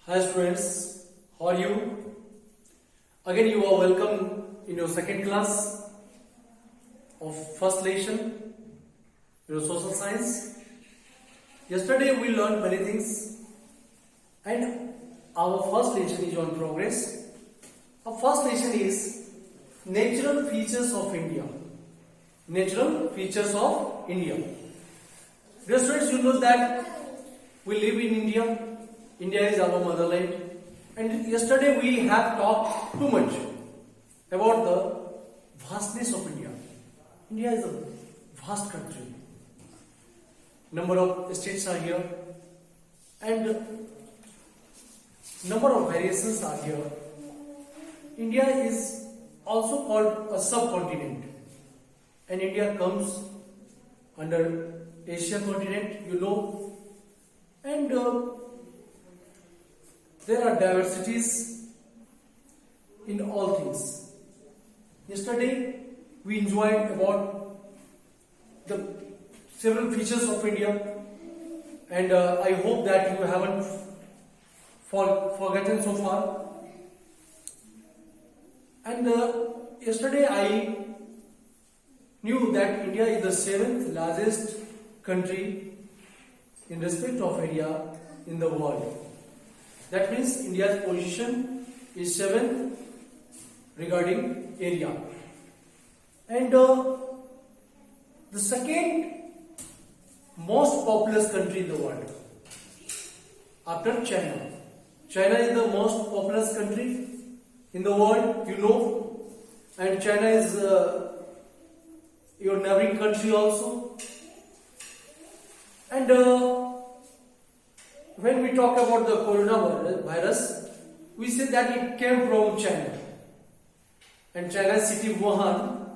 Hi students, how are you? Again you are welcome in your second class of first lesson, your social science. Yesterday we learned many things and our first lesson is on progress. Our first lesson is natural features of India. Natural features of India. Dear students, you know that we live in India. India is our motherland. And yesterday we have talked too much about the vastness of India. India is a vast country. Number of states are here and number of variations are here. India is also called a subcontinent, and India comes under Asia continent, you know, and there are diversities in all things. Yesterday we enjoyed about the several features of India, and I hope that you haven't forgotten so far. And yesterday I knew that India is the seventh largest country in respect of area in the world. That means India's position is 7th regarding area. And the second most populous country in the world after China. China is the most populous country in the world, you know, and China is your neighboring country also. And when we talk about the coronavirus, we say that it came from China, and China's city Wuhan.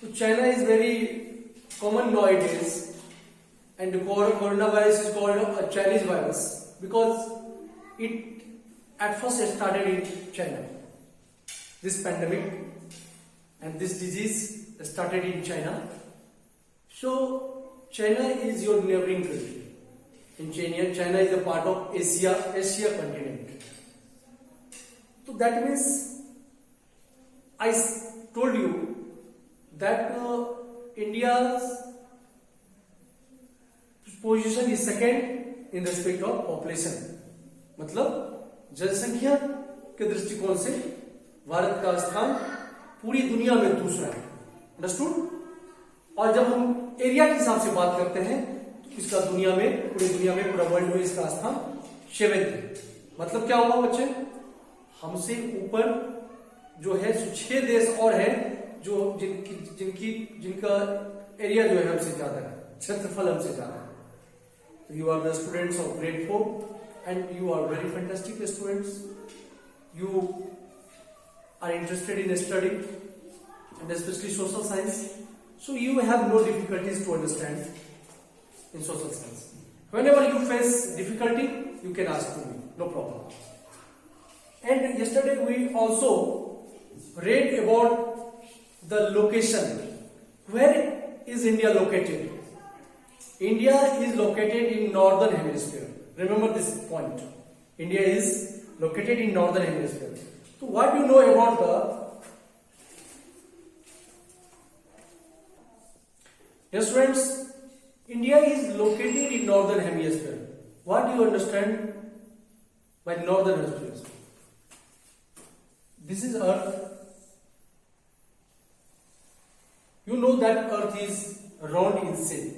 So China is very common nowadays, and the coronavirus is called a Chinese virus because it at first started in China. This pandemic and this disease started in China. So China is your neighboring country. In China is a part of Asia continent. So that means I told you that India's position is second in respect of population. मतलब जनसंख्या के दृष्टिकोण से भारत का स्थान पूरी दुनिया में दूसरा है. अंडरस्टूड? और जब हम एरिया के हिसाब से बात करते हैं तो इसका दुनिया में, पूरी दुनिया में, पूरा वर्ल्ड में इसका स्थान 7th है. मतलब क्या हुआ बच्चे? हमसे ऊपर जो है 6 देश और हैं जो जिनका एरिया जो है हमसे ज्यादा है, क्षेत्रफल हमसे ज्यादा है. So you are the students of grade 4 and you are very fantastic students. You are interested in studying and especially social science. So you have no difficulties to understand in social science. Whenever you face difficulty, you can ask to me, no problem. And yesterday we also read about the location. Where is India located? India is located in northern hemisphere. Remember this point. India is located in northern hemisphere. So what do you know about the Yes friends, India is located in northern hemisphere. What do you understand by northern hemisphere? This is Earth. You know that Earth is round in shape.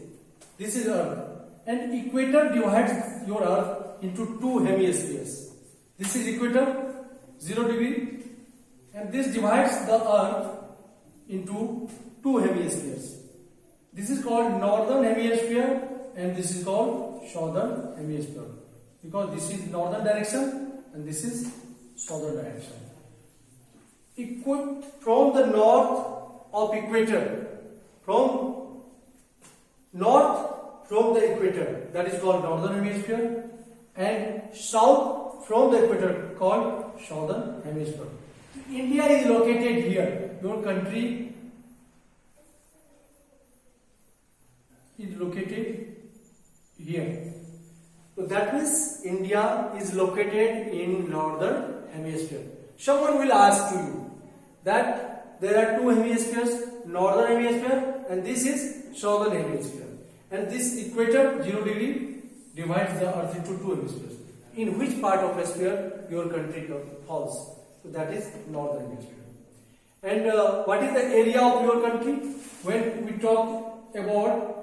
This is Earth. And equator divides your Earth into 2 hemispheres. This is equator, 0 degree, and this divides the Earth into 2 hemispheres. This is called northern hemisphere and this is called southern hemisphere, because this is northern direction and this is southern direction. From the north of equator, from the equator, that is called northern hemisphere, and south from the equator called southern hemisphere. India is located here. Your country is located here. So that means India is located in northern hemisphere. Someone will ask to you that there are two hemispheres, northern hemisphere and this is southern hemisphere. And this equator 0 degree divides the earth into two hemispheres. In which part of hemisphere your country falls? So that is northern hemisphere. And what is the area of your country? When we talk about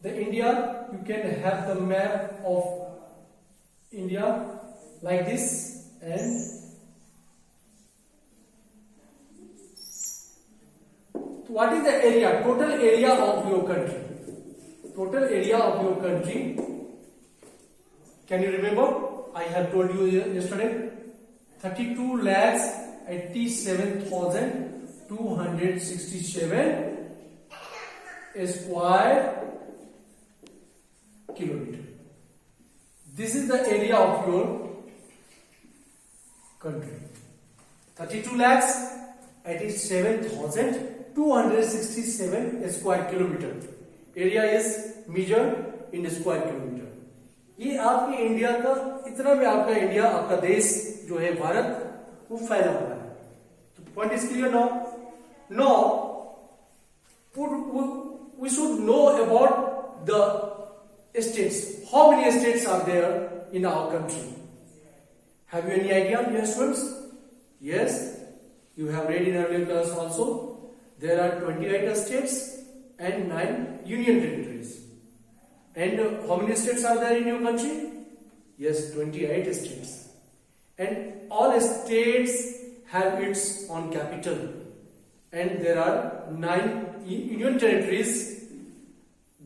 the India, you can have the map of India like this, and what is the area, total area of your country? Total area of your country, can you remember? I have told you yesterday, 32,87,267 square kilometer. This is the area of your country. 32,87,267 square kilometer. Area is measured in square kilometer. ये आपके India का, इतना में आपका India, आपका देश जो है भारत, वो फैला हुआ है. तो point is clear now. Now we should know about the states. How many states are there in our country? Have you any idea, dear students? Yes, you have read in earlier class also. There are 28 states and 9 union territories. And how many states are there in your country? Yes, 28 states. And all states have its own capital. And there are 9 union territories.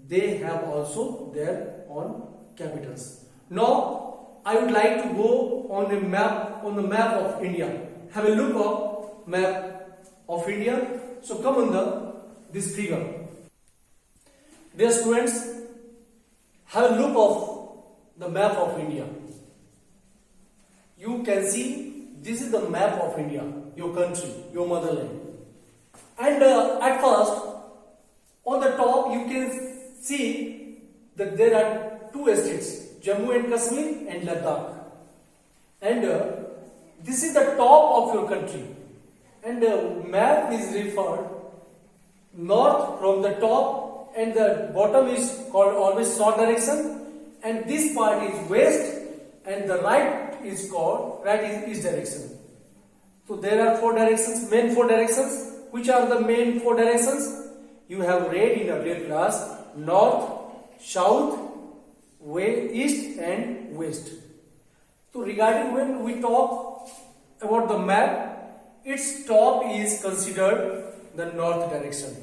They have also their own capitals. Now, I would like to go on the map of India. Have a look of map of India. So come on this figure. Dear students, have a look of the map of India. You can see this is the map of India, your country, your motherland. And at first, on the top you can see that there are two states, Jammu and Kashmir and Ladakh. And this is the top of your country. And the map is referred north from the top, and the bottom is called always south direction, and this part is west, and the right is called east direction. So there are 4 directions, main 4 directions. Which are the main 4 directions? You have read in earlier class: north, south, east and west. So regarding when we talk about the map, its top is considered the north direction.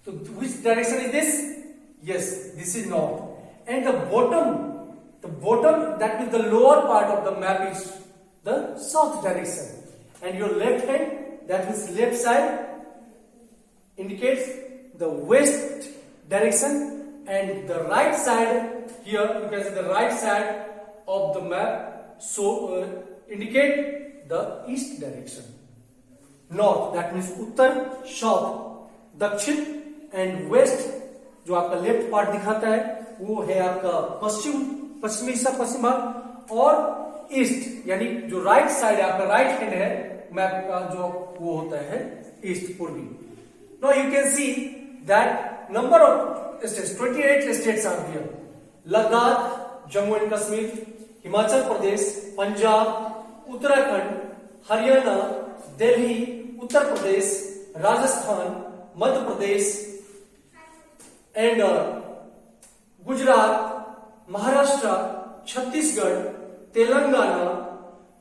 So which direction is this? Yes, this is north. And the bottom, that means the lower part of the map is the south direction. And your left hand, that means left side, indicates the west direction, and the right side, here you can see the right side of the map, so indicate the east direction. North, that means Uttar, south, दक्षिण, and waste जो आपका left part दिखाता है वो है आपका पश्चिमी हिस्सा, पश्चिम भाग, और ईस्ट यानी जो राइट साइड है आपका, राइट हैंड है मैप का, जो वो होता है ईस्ट, पूर्वी. Now you can see that number of states, 28 states are here. Ladakh, Jammu and Kashmir, Himachal Pradesh, Punjab, Uttarakhand, Haryana, Delhi, Uttar Pradesh, Rajasthan, Madhya Pradesh, and Gujarat, Maharashtra, Chhattisgarh, Telangana,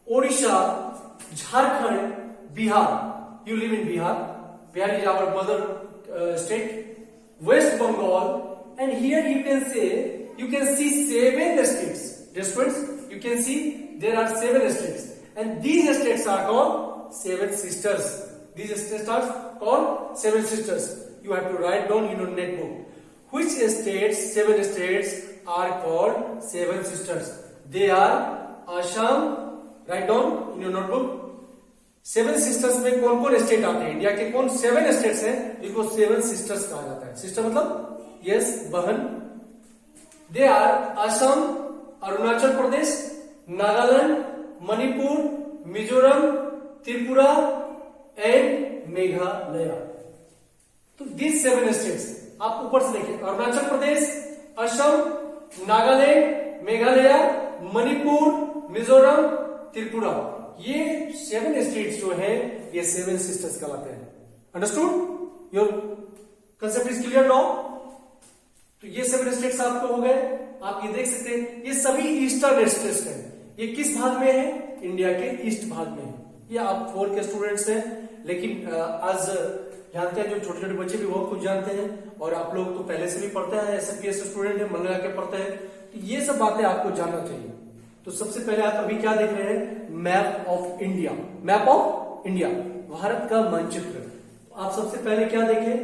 Odisha, Jharkhand, Bihar. You live in Bihar. Bihar is our mother state. West Bengal, and here you can see 7 states. Dear students, you can see there are 7 states, and these states are called 7 sisters. These states are called 7 sisters. You have to write down in your netbook. Which states, 7 states are called 7 sisters? They are Assam. Write down in your notebook. 7 sisters में कौन कौन state आते हैं? India के कौन 7 states हैं जिनको 7 sisters कहा जाता है? सिस्टर मतलब यस, बहन. They are Assam, Arunachal Pradesh, Nagaland, Manipur, Mizoram, Tripura and Meghalaya. तो these 7 स्टेट्स आप ऊपर से देखिए, अरुणाचल प्रदेश, असम, नागालैंड, मेघालय, मणिपुर, मिजोरम, त्रिपुरा, ये 7 स्टेट्स जो है ये 7 सिस्टर्स कहलाते हैं। Understood? Your concept is clear now? तो ये 7 स्टेट्स आपको हो गए। आप ये देख सकते हैं ये सभी ईस्टर्न स्टेट्स हैं। ये किस भाग में है? इंडिया के ईस्ट भाग में है। ये आप 4 के स्टूडेंट्स हैं, लेकिन आज जानते हैं जो छोटे छोटे बच्चे भी बहुत कुछ जानते हैं, और आप लोग तो पहले से भी पढ़ते हैं, एसएपीएस स्टूडेंट है, मन लगा के पढ़ते हैं, तो ये सब बातें आपको जानना चाहिए। तो सबसे पहले आप अभी क्या देख रहे हैं? Map of India. Map of India, Bharat का मानचित्र। आप सबसे पहले क्या देखें?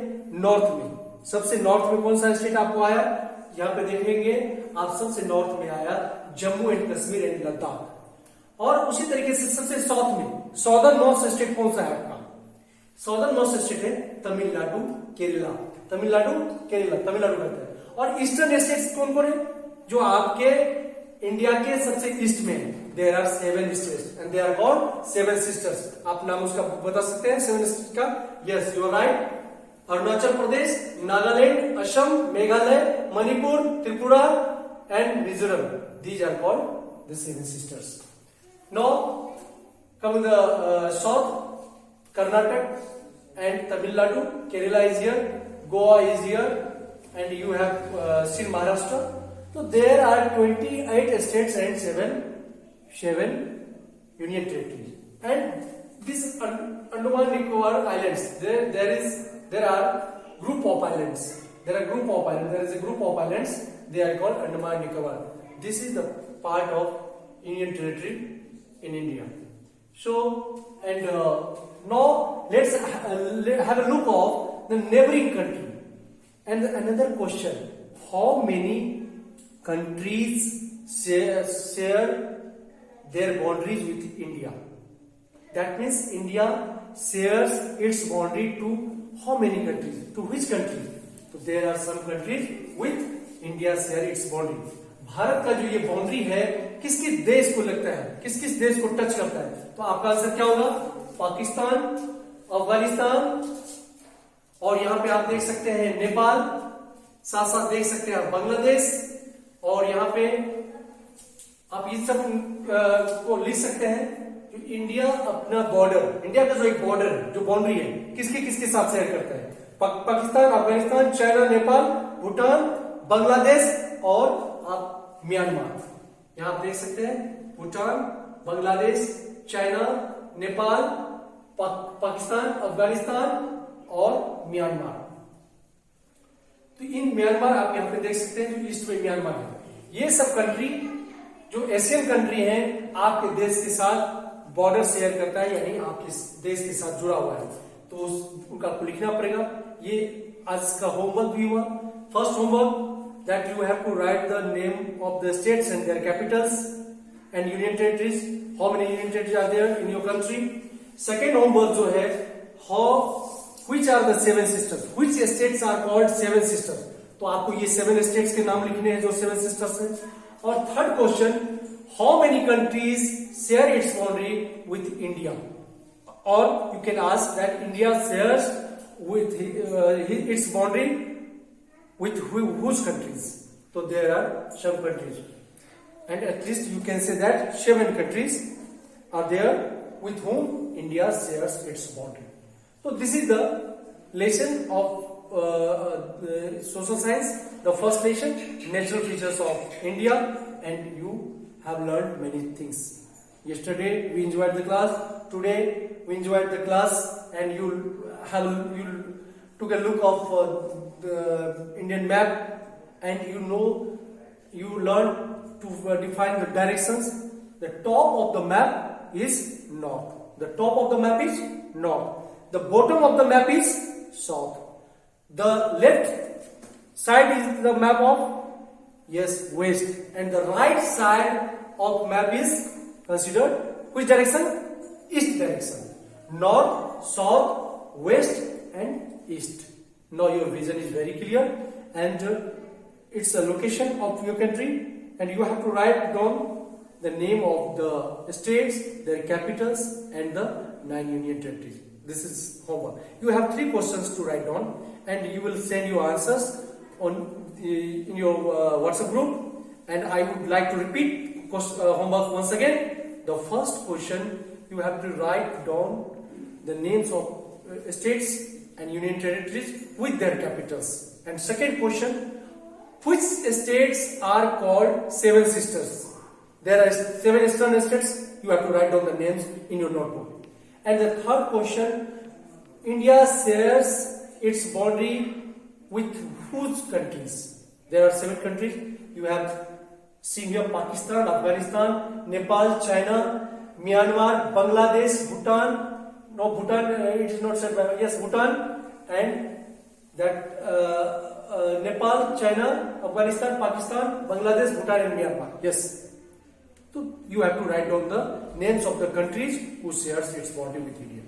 नॉर्थ में, सबसे नॉर्थ में कौन सा स्टेट आपको आया? यहाँ पे देखेंगे आप, सबसे नॉर्थ में आया जम्मू एंड कश्मीर एंड लद्दाख। और उसी तरीके से सबसे साउथ में, सॉदर्न नॉर्थ स्टेट कौन सा है आपका? सॉदर्न नॉर्थ स्टेट है तमिलनाडु, केरला। तमिलनाडु, केरला, तमिलनाडु कहते हैं। और ईस्टर्न स्टेट्स कौन कौन है? जो आपके इंडिया के सबसे ईस्ट में है। There are 7 states and they are called 7 sisters. आप नाम उसका बता सकते हैं 7 स्टेट्स का? Yes, you are right. Arunachal Pradesh, Nagaland, Assam, Meghalaya, Manipur, Tripura and Mizoram, these are called the 7 sisters. Now come the south, Karnataka and Tamil Nadu, Kerala is here, Goa is here, and you have seen Maharashtra. So there are 28 states and 7 union territories. And this Andaman Nicobar Islands, there are group of islands. There is a group of islands. They are called Andaman Nicobar. This is the part of union territory in India. So and now let's have a look of the neighboring country. And another question: how many countries share their boundaries with India? That means India shares its boundary to how many countries? To which country? So there are some countries with India share its boundary. Bharat का जो ये boundary है किस किस देश को लगता है, किस किस देश को टच करता है? तो आपका आंसर क्या होगा? पाकिस्तान, अफगानिस्तान, और यहां पे आप देख सकते हैं नेपाल, साथ साथ देख सकते हैं बांग्लादेश, और यहां पे आप ये सब को लिख सकते हैं। जो इंडिया अपना बॉर्डर, इंडिया का जो एक बॉर्डर, जो बाउंड्री है, किसके साथ शेयर करता है? पाकिस्तान, अफगानिस्तान, चाइना, नेपाल, भूटान, बांग्लादेश और आप म्यांमार। यहां आप देख सकते हैं भूटान, बांग्लादेश, चाइना, नेपाल, पाकिस्तान, अफगानिस्तान और म्यांमार। तो इन म्यांमार आप यहां पे देख सकते हैं, जो ईस्ट में म्यांमार है। ये सब कंट्री जो एशियन कंट्री हैं, आपके देश के साथ बॉर्डर शेयर करता है, यानी आपके देश के साथ जुड़ा हुआ है। तो उनका आपको लिखना पड़ेगा। ये आज का होमवर्क भी हुआ। First homework that you have to write the name of the states and their capitals and union territories. How many union territories are there in your country? Second homework जो है, which are the 7 sisters? Which states are called 7 sisters? तो आपको ये 7 states के नाम लिखने हैं जो 7 sisters हैं। और third question, how many countries share its boundary with India? Or you can ask that India shares with its boundary with whose countries? So there are some countries, and at least you can say that 7 countries are there with whom India shares its boundary. So this is the lesson of social science, the first lesson, natural features of India, and you have learned many things. Yesterday we enjoyed the class, today we enjoyed the class, and you took a look of the Indian map, and you learned to define the directions. The top of the map is north. The top of the map is north. The bottom of the map is south. The left side is the map of west, and the right side of map is considered which direction? East direction. North, south, west, and east. Now your vision is very clear, and it's a location of your country, and you have to write down the name of the states, their capitals, and the 9 union territories. This is homework. You have 3 questions to write down, and you will send your answers in your WhatsApp group. And I would like to repeat homework once again. The first question, you have to write down the names of states and union territories with their capitals. And second question, which states are called Seven Sisters? There are 7 eastern states. You have to write down the names in your notebook. And the third question, India shares its boundary with whose countries? There are 7 countries. You have seen here Pakistan, Afghanistan, Nepal, China, Myanmar, Bangladesh, Bhutan. No, Bhutan, it is not said by, yes, Bhutan, and that Nepal, China, Afghanistan, Pakistan, Bangladesh, Bhutan, and Myanmar. Yes. So you have to write down the names of the countries who shares its boundary with India.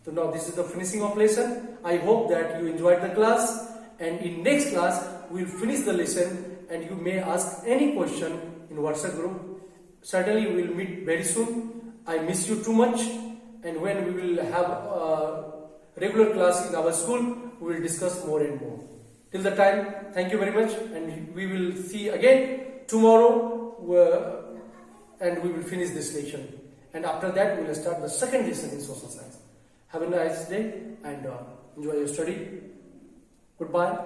So now this is the finishing of lesson. I hope that you enjoyed the class, and in next class we will finish the lesson, and you may ask any question in WhatsApp group. Certainly we will meet very soon. I miss you too much, and when we will have a regular class in our school, we will discuss more and more. Till the time, thank you very much, and we will see again tomorrow, and we will finish this lesson. And after that, we will start the second lesson in social science. Have a nice day and enjoy your study. Goodbye.